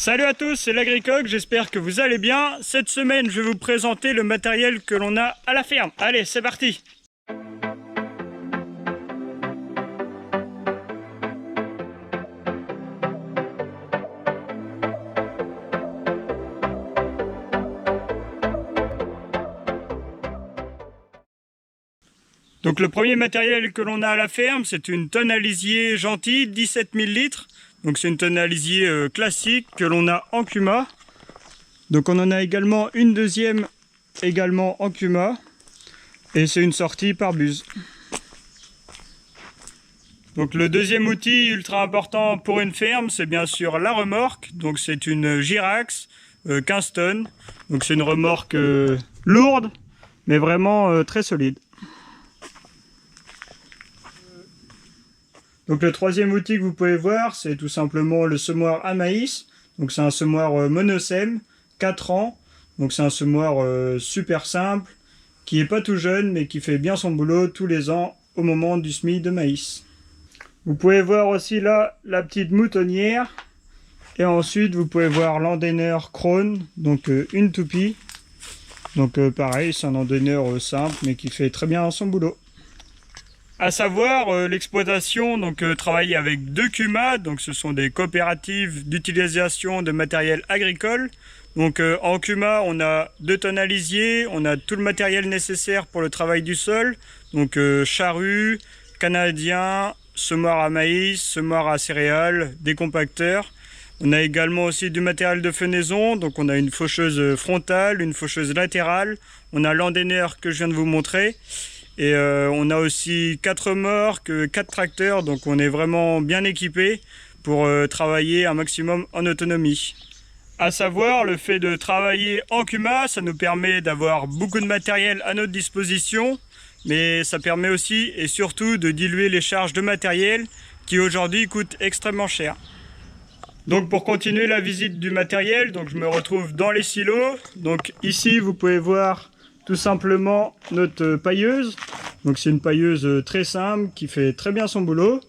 Salut à tous, c'est l'Agricoq, j'espère que vous allez bien. Cette semaine, je vais vous présenter le matériel que l'on a à la ferme. Allez, c'est parti! Donc le premier matériel que l'on a à la ferme, c'est une tonne à lisier gentille, 17 000 litres. Donc c'est une tonne à lisier classique que l'on a en Kuma. Donc on en a également une deuxième également en Kuma. Et c'est une sortie par buse. Donc le deuxième outil ultra important pour une ferme, c'est bien sûr la remorque. Donc c'est une Jirax 15 tonnes. Donc c'est une remorque lourde, mais vraiment très solide. Donc le troisième outil que vous pouvez voir, c'est tout simplement le semoir à maïs. Donc c'est un semoir monosème, 4 ans. Donc c'est un semoir super simple, qui n'est pas tout jeune, mais qui fait bien son boulot tous les ans au moment du semis de maïs. Vous pouvez voir aussi là la petite moutonnière. Et ensuite vous pouvez voir l'endaineur Krone, donc une toupie. Donc pareil, c'est un endaineur simple, mais qui fait très bien son boulot. À savoir, l'exploitation travaille avec 2 Kuma, donc ce sont des coopératives d'utilisation de matériel agricole. Donc en Kuma, on a 2 tonnes à lisier, on a tout le matériel nécessaire pour le travail du sol, donc charrue, canadien, semoir à maïs, semoir à céréales, des compacteurs. On a également aussi du matériel de fenaison, donc on a une faucheuse frontale, une faucheuse latérale, on a l'endaineur que je viens de vous montrer. Et on a aussi 4 remorques, 4 tracteurs, donc on est vraiment bien équipé pour travailler un maximum en autonomie. À savoir, le fait de travailler en Kuma, ça nous permet d'avoir beaucoup de matériel à notre disposition, mais ça permet aussi et surtout de diluer les charges de matériel qui aujourd'hui coûtent extrêmement cher. Donc pour continuer la visite du matériel, donc je me retrouve dans les silos. Donc ici vous pouvez voir tout simplement notre pailleuse. Donc c'est une pailleuse très simple qui fait très bien son boulot.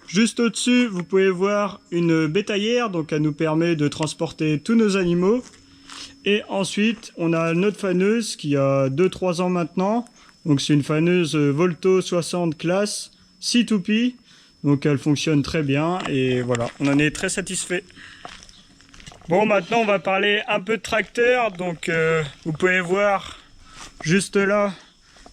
Juste au-dessus, vous pouvez voir une bétaillère, donc elle nous permet de transporter tous nos animaux. Et ensuite, on a notre faneuse qui a 2-3 ans maintenant. Donc c'est une faneuse Volto 60 classe, 6 toupies. Donc elle fonctionne très bien et voilà, on en est très satisfait. Bon, maintenant on va parler un peu de tracteur. Donc vous pouvez voir juste là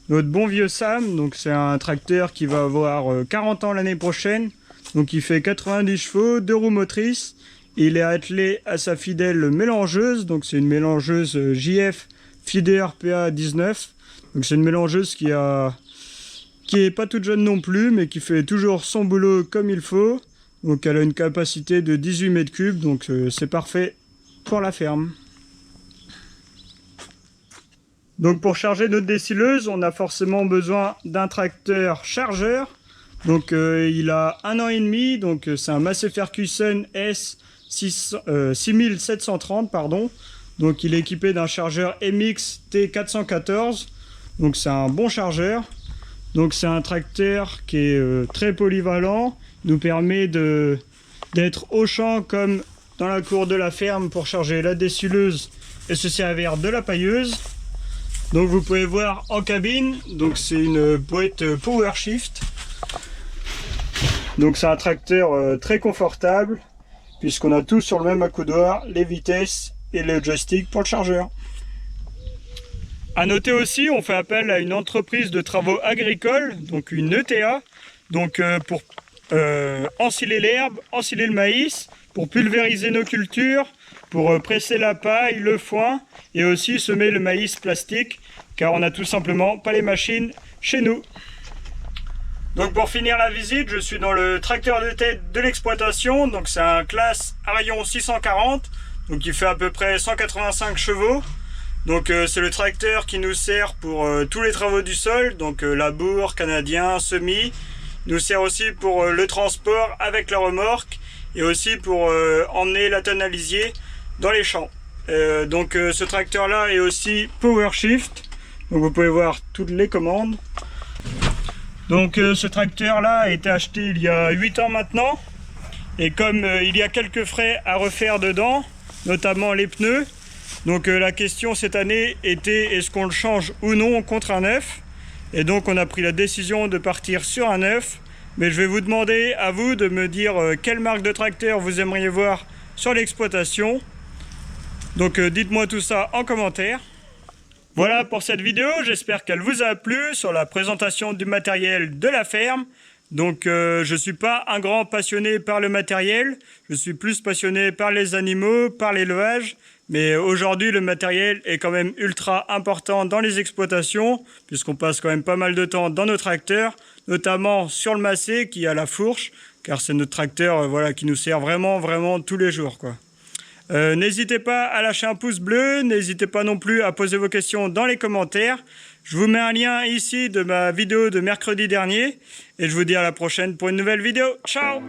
notre bon vieux Sam. Donc c'est un tracteur qui va avoir 40 ans l'année prochaine. Donc il fait 90 chevaux, 2 roues motrices. Il est attelé à sa fidèle mélangeuse. Donc c'est une mélangeuse JF Feeder PA 19. Donc c'est une mélangeuse qui est pas toute jeune non plus, mais qui fait toujours son boulot comme il faut. Donc elle a une capacité de 18 mètres cubes, donc c'est parfait pour la ferme. Donc pour charger notre dessileuse, on a forcément besoin d'un tracteur chargeur. Donc il a 1 an et demi, donc c'est un Massey Ferguson S 6730 pardon. Donc il est équipé d'un chargeur MX T414. Donc c'est un bon chargeur. Donc c'est un tracteur qui est très polyvalent, nous permet d'être au champ comme dans la cour de la ferme pour charger la dessileuse et se servir de la pailleuse. Donc vous pouvez voir en cabine, donc c'est une boîte PowerShift. Donc c'est un tracteur très confortable puisqu'on a tout sur le même accoudoir, les vitesses et le joystick pour le chargeur. À noter aussi, on fait appel à une entreprise de travaux agricoles, donc une ETA, donc pour ensiler l'herbe, ensiler le maïs, pour pulvériser nos cultures, pour presser la paille, le foin et aussi semer le maïs plastique, car on n'a tout simplement pas les machines chez nous. Donc pour finir la visite, je suis dans le tracteur de tête de l'exploitation, donc c'est un classe Arion 640, donc il fait à peu près 185 chevaux. Donc c'est le tracteur qui nous sert pour tous les travaux du sol, donc labour, canadien, semis. Il nous sert aussi pour le transport avec la remorque et aussi pour emmener la tonne à lisier dans les champs. Donc ce tracteur là est aussi PowerShift, donc vous pouvez voir toutes les commandes. Donc ce tracteur là a été acheté il y a 8 ans maintenant, et comme il y a quelques frais à refaire dedans, notamment les pneus. Donc la question cette année était est-ce qu'on le change ou non contre un neuf. Et donc on a pris la décision de partir sur un neuf. Mais je vais vous demander à vous de me dire quelle marque de tracteur vous aimeriez voir sur l'exploitation. Donc dites-moi tout ça en commentaire. Voilà pour cette vidéo, j'espère qu'elle vous a plu sur la présentation du matériel de la ferme. Donc je ne suis pas un grand passionné par le matériel, je suis plus passionné par les animaux, par l'élevage. Mais aujourd'hui le matériel est quand même ultra important dans les exploitations, puisqu'on passe quand même pas mal de temps dans nos tracteurs, notamment sur le Macé qui a la fourche, car c'est notre tracteur voilà, qui nous sert vraiment tous les jours, quoi. N'hésitez pas à lâcher un pouce bleu, n'hésitez pas non plus à poser vos questions dans les commentaires. Je vous mets un lien ici de ma vidéo de mercredi dernier et je vous dis à la prochaine pour une nouvelle vidéo. Ciao!